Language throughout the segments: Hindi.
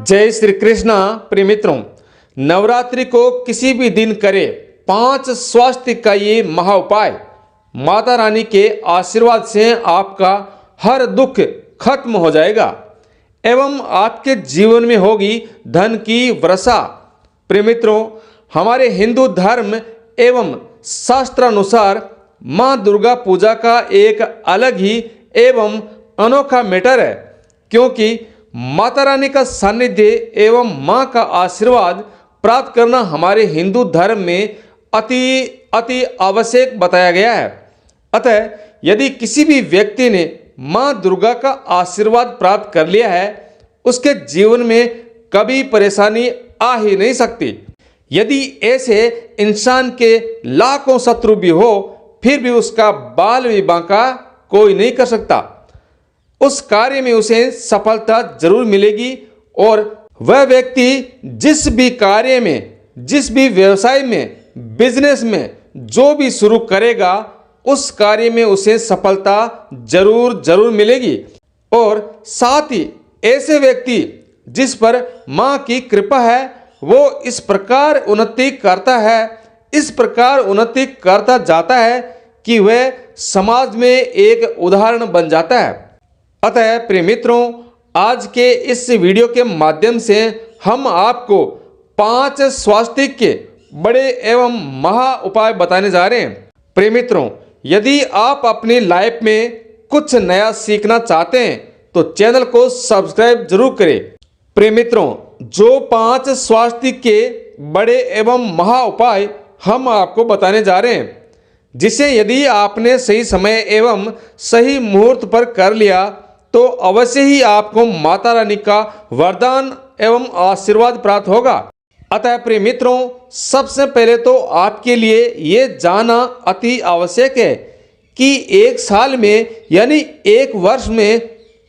जय श्री कृष्णा। प्रिय मित्रों, नवरात्रि को किसी भी दिन करे 5 स्वास्थ्य का ये महा उपाय माता रानी के आशीर्वाद से आपका हर दुख खत्म हो जाएगा एवं आपके जीवन में होगी धन की वर्षा। प्रिय मित्रों, हमारे हिंदू धर्म एवं शास्त्रानुसार माँ दुर्गा पूजा का एक अलग ही एवं अनोखा मैटर है, क्योंकि माता रानी का सानिध्य एवं माँ का आशीर्वाद प्राप्त करना हमारे हिंदू धर्म में अति आवश्यक बताया गया है। अतः यदि किसी भी व्यक्ति ने माँ दुर्गा का आशीर्वाद प्राप्त कर लिया है, उसके जीवन में कभी परेशानी आ ही नहीं सकती। यदि ऐसे इंसान के लाखों शत्रु भी हो, फिर भी उसका बाल भी बांका कोई नहीं कर सकता। उस कार्य में उसे सफलता जरूर मिलेगी और वह व्यक्ति जिस भी कार्य में, जिस भी व्यवसाय में, बिजनेस में जो भी शुरू करेगा, उस कार्य में उसे सफलता जरूर मिलेगी। और साथ ही ऐसे व्यक्ति जिस पर माँ की कृपा है, वो इस प्रकार उन्नति करता है, इस प्रकार उन्नति करता जाता है कि वह समाज में एक उदाहरण बन जाता है। अतः प्रिय मित्रों, आज के इस वीडियो के माध्यम से हम आपको 5 स्वास्थ्य के बड़े एवं महा उपाय बताने जा रहे हैं। प्रिय मित्रों, यदि आप अपनी लाइफ में कुछ नया सीखना चाहते हैं तो चैनल को सब्सक्राइब जरूर करें। प्रिय मित्रों, जो 5 स्वास्थ्य के बड़े एवं महा उपाय हम आपको बताने जा रहे हैं, जिसे यदि आपने सही समय एवं सही मुहूर्त पर कर लिया तो अवश्य ही आपको माता रानी का वरदान एवं आशीर्वाद प्राप्त होगा। अतः प्रिय मित्रों, सबसे पहले तो आपके लिए ये जानना अति आवश्यक है कि एक साल में यानी एक वर्ष में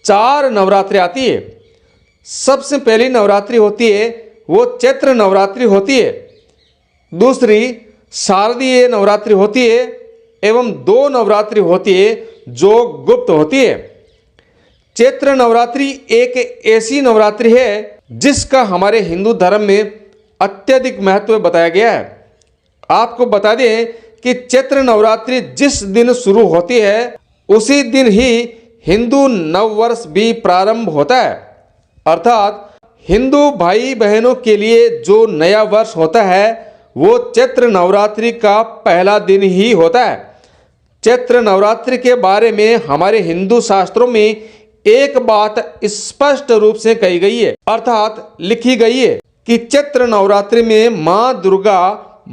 4 नवरात्रि आती है। सबसे पहली नवरात्रि होती है वो चैत्र नवरात्रि होती है, दूसरी शारदीय नवरात्रि होती है एवं 2 नवरात्रि होती है जो गुप्त होती है। चैत्र नवरात्रि एक ऐसी नवरात्रि है जिसका हमारे हिंदू धर्म में अत्यधिक महत्व बताया गया है। आपको बता दें कि चैत्र नवरात्रि जिस दिन शुरू होती है उसी दिन ही हिंदू नववर्ष भी प्रारंभ होता है। अर्थात हिंदू भाई बहनों के लिए जो नया वर्ष होता है वो चैत्र नवरात्रि का पहला दिन ही होता है। चैत्र नवरात्रि के बारे में हमारे हिंदू शास्त्रों में एक बात स्पष्ट रूप से कही गई है, अर्थात लिखी गई है कि चैत्र नवरात्रि में माँ दुर्गा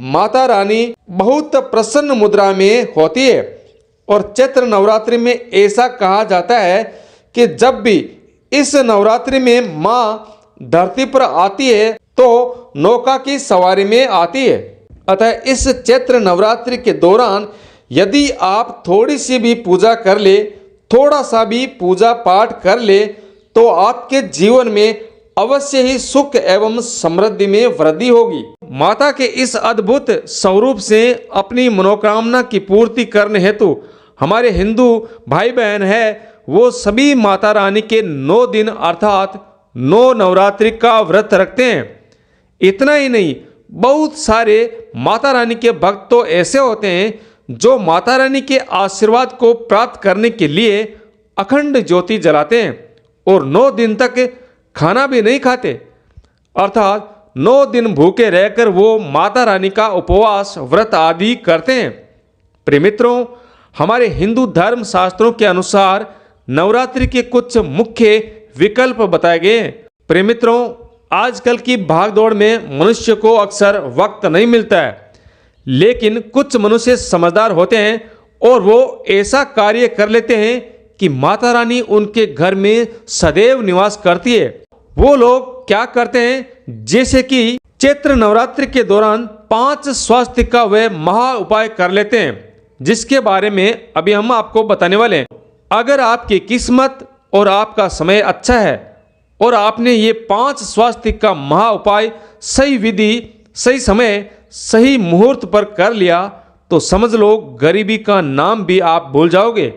माता रानी बहुत प्रसन्न मुद्रा में होती है। और चैत्र नवरात्रि में ऐसा कहा जाता है कि जब भी इस नवरात्रि में माँ धरती पर आती है तो नौका की सवारी में आती है। अतः इस चैत्र नवरात्रि के दौरान यदि आप थोड़ी सी भी पूजा कर ले, थोड़ा सा भी पूजा पाठ कर ले, तो आपके जीवन में अवश्य ही सुख एवं समृद्धि में वृद्धि होगी। माता के इस अद्भुत स्वरूप से अपनी मनोकामना की पूर्ति करने हेतु हमारे हिंदू भाई बहन है वो सभी माता रानी के 9 दिन अर्थात 9 नवरात्रि का व्रत रखते हैं। इतना ही नहीं, बहुत सारे माता रानी के भक्त तो ऐसे होते हैं जो माता रानी के आशीर्वाद को प्राप्त करने के लिए अखंड ज्योति जलाते हैं और 9 दिन तक खाना भी नहीं खाते, अर्थात 9 दिन भूखे रहकर वो माता रानी का उपवास व्रत आदि करते हैं। प्रिय मित्रों, हमारे हिंदू धर्म शास्त्रों के अनुसार नवरात्रि के कुछ मुख्य विकल्प बताए गए हैं। प्रिय मित्रों, आजकल की भागदौड़ में मनुष्य को अक्सर वक्त नहीं मिलता है, लेकिन कुछ मनुष्य समझदार होते हैं और वो ऐसा कार्य कर लेते हैं कि माता रानी उनके घर में सदैव निवास करती है। वो लोग क्या करते हैं, जैसे कि चैत्र नवरात्रि के दौरान 5 स्वास्थ्य का वे महा उपाय कर लेते हैं, जिसके बारे में अभी हम आपको बताने वाले हैं। अगर आपकी किस्मत और आपका समय अच्छा है और आपने ये 5 स्वास्थ्य का महा उपाय सही विधि, सही समय, सही मुहूर्त पर कर लिया तो समझ लो गरीबी का नाम भी आप भूल जाओगे।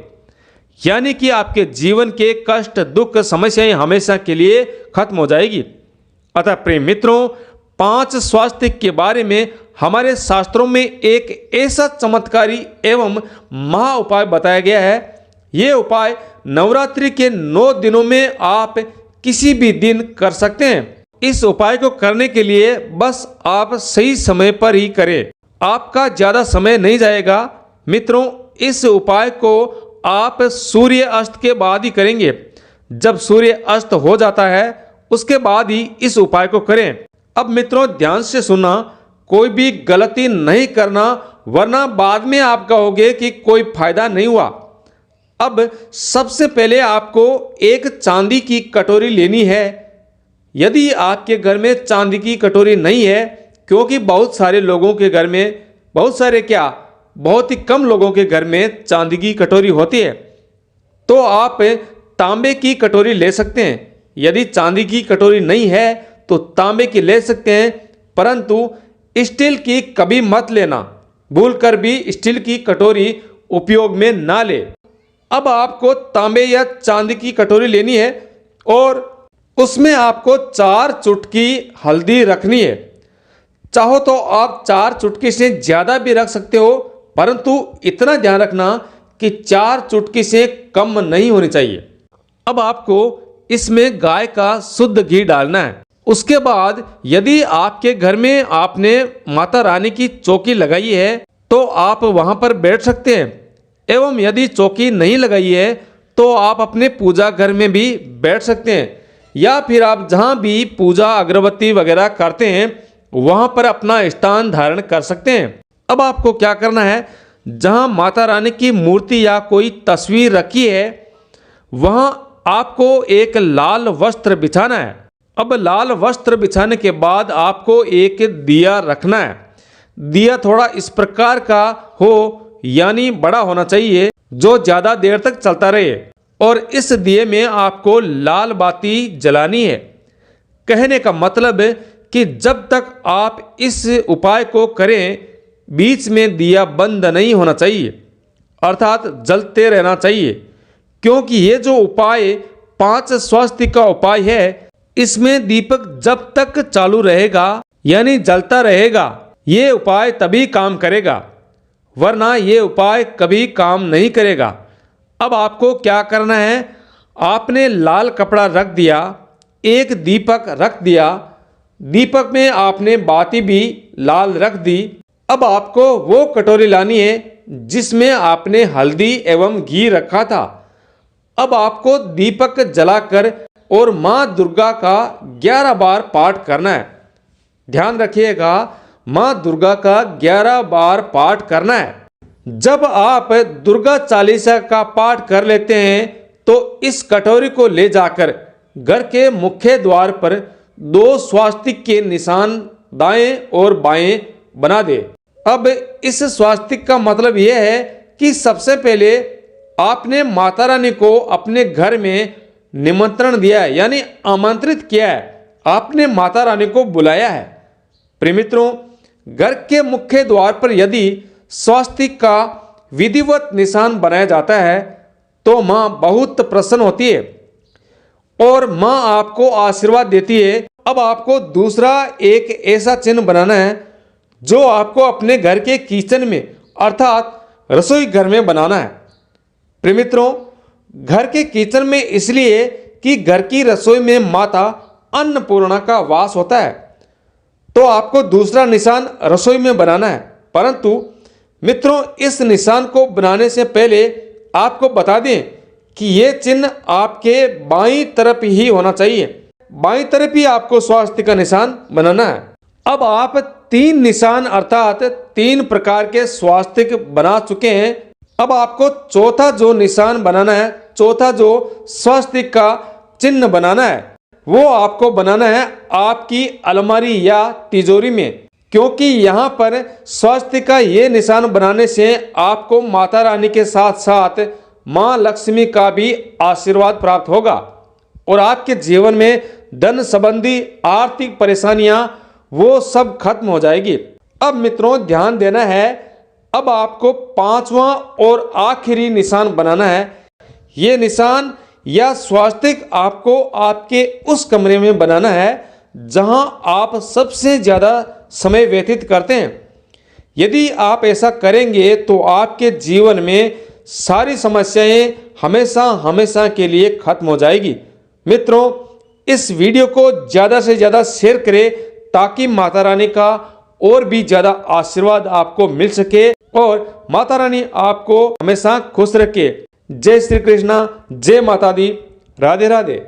यानी कि आपके जीवन के कष्ट, दुख, समस्याएं हमेशा के लिए खत्म हो जाएगी। अतः प्रिय मित्रों, 5 स्वास्थ्य के बारे में हमारे शास्त्रों में एक ऐसा चमत्कारी एवं महा उपाय बताया गया है। ये उपाय नवरात्रि के 9 दिनों में आप किसी भी दिन कर सकते हैं। इस उपाय को करने के लिए बस आप सही समय पर ही करें, आपका ज़्यादा समय नहीं जाएगा। मित्रों, इस उपाय को आप सूर्य अस्त के बाद ही करेंगे। जब सूर्य अस्त हो जाता है उसके बाद ही इस उपाय को करें। अब मित्रों ध्यान से सुनना, कोई भी गलती नहीं करना, वरना बाद में आप कहोगे कि कोई फायदा नहीं हुआ। अब सबसे पहले आपको एक चांदी की कटोरी लेनी है। यदि आपके घर में चांदी की कटोरी नहीं है, क्योंकि बहुत सारे लोगों के घर में, बहुत ही कम लोगों के घर में चांदी की कटोरी होती है, तो आप तांबे की कटोरी ले सकते हैं। यदि चांदी की कटोरी नहीं है तो तांबे की ले सकते हैं, परंतु स्टील की कभी मत लेना। भूलकर भी स्टील की कटोरी उपयोग में ना ले। अब आपको तांबे या चांदी की कटोरी लेनी है और उसमें आपको 4 चुटकी हल्दी रखनी है। चाहो तो आप 4 चुटकी से ज़्यादा भी रख सकते हो, परंतु इतना ध्यान रखना कि 4 चुटकी से कम नहीं होनी चाहिए। अब आपको इसमें गाय का शुद्ध घी डालना है। उसके बाद यदि आपके घर में आपने माता रानी की चौकी लगाई है तो आप वहां पर बैठ सकते हैं, एवं यदि चौकी नहीं लगाई है तो आप अपने पूजा घर में भी बैठ सकते हैं, या फिर आप जहां भी पूजा अगरबत्ती वगैरह करते हैं वहां पर अपना स्थान धारण कर सकते हैं। अब आपको क्या करना है, जहां माता रानी की मूर्ति या कोई तस्वीर रखी है वहां आपको एक लाल वस्त्र बिछाना है। अब लाल वस्त्र बिछाने के बाद आपको एक दिया रखना है। दिया थोड़ा इस प्रकार का हो, यानी बड़ा होना चाहिए, जो ज़्यादा देर तक चलता रहे, और इस दिए में आपको लाल बाती जलानी है। कहने का मतलब है कि जब तक आप इस उपाय को करें बीच में दिया बंद नहीं होना चाहिए, अर्थात जलते रहना चाहिए, क्योंकि ये जो उपाय 5 स्वास्थ्य का उपाय है, इसमें दीपक जब तक चालू रहेगा यानी जलता रहेगा, ये उपाय तभी काम करेगा, वरना ये उपाय कभी काम नहीं करेगा। अब आपको क्या करना है, आपने लाल कपड़ा रख दिया, एक दीपक रख दिया, दीपक में आपने बाती भी लाल रख दी। अब आपको वो कटोरी लानी है जिसमें आपने हल्दी एवं घी रखा था। अब आपको दीपक जलाकर और माँ दुर्गा का 11 बार पाठ करना है। ध्यान रखिएगा, माँ दुर्गा का 11 बार पाठ करना है। जब आप दुर्गा चालीसा का पाठ कर लेते हैं तो इस कटोरी को ले जाकर घर के मुख्य द्वार पर 2 स्वास्तिक के निशान दाएं और बाएं बना दे। अब इस स्वास्तिक का मतलब यह है कि सबसे पहले आपने माता रानी को अपने घर में निमंत्रण दिया है, यानी आमंत्रित किया है, आपने माता रानी को बुलाया है। प्रिय मित्रों, घर के मुख्य द्वार पर यदि स्वास्तिक का विधिवत निशान बनाया जाता है तो माँ बहुत प्रसन्न होती है और माँ आपको आशीर्वाद देती है। अब आपको दूसरा एक ऐसा चिन्ह बनाना है जो आपको अपने घर के किचन में अर्थात रसोई घर में बनाना है। प्रिय मित्रों, घर के किचन में इसलिए कि घर की रसोई में माता अन्नपूर्णा का वास होता है, तो आपको दूसरा निशान रसोई में बनाना है। परंतु मित्रों, इस निशान को बनाने से पहले आपको बता दें कि ये चिन्ह आपके बाईं तरफ ही होना चाहिए। बाईं तरफ ही आपको स्वास्तिक का निशान बनाना है। अब आप 3 निशान अर्थात 3 प्रकार के स्वास्तिक बना चुके हैं। अब आपको चौथा जो निशान बनाना है, चौथा जो स्वास्तिक का चिन्ह बनाना है, वो आपको बनाना है आपकी अलमारी या तिजोरी में, क्योंकि यहाँ पर स्वास्तिक का ये निशान बनाने से आपको माता रानी के साथ साथ माँ लक्ष्मी का भी आशीर्वाद प्राप्त होगा और आपके जीवन में धन संबंधी आर्थिक परेशानियां वो सब खत्म हो जाएगी। अब मित्रों ध्यान देना है, अब आपको 5वां और आखिरी निशान बनाना है। ये निशान या स्वास्तिक आपको आपके उस कमरे में बनाना है जहां आप सबसे ज़्यादा समय व्यतीत करते हैं। यदि आप ऐसा करेंगे तो आपके जीवन में सारी समस्याएं हमेशा हमेशा के लिए खत्म हो जाएगी। मित्रों, इस वीडियो को ज़्यादा से ज़्यादा शेयर करें ताकि माता रानी का और भी ज़्यादा आशीर्वाद आपको मिल सके और माता रानी आपको हमेशा खुश रखे। जय श्री कृष्णा, जय माता दी, राधे राधे।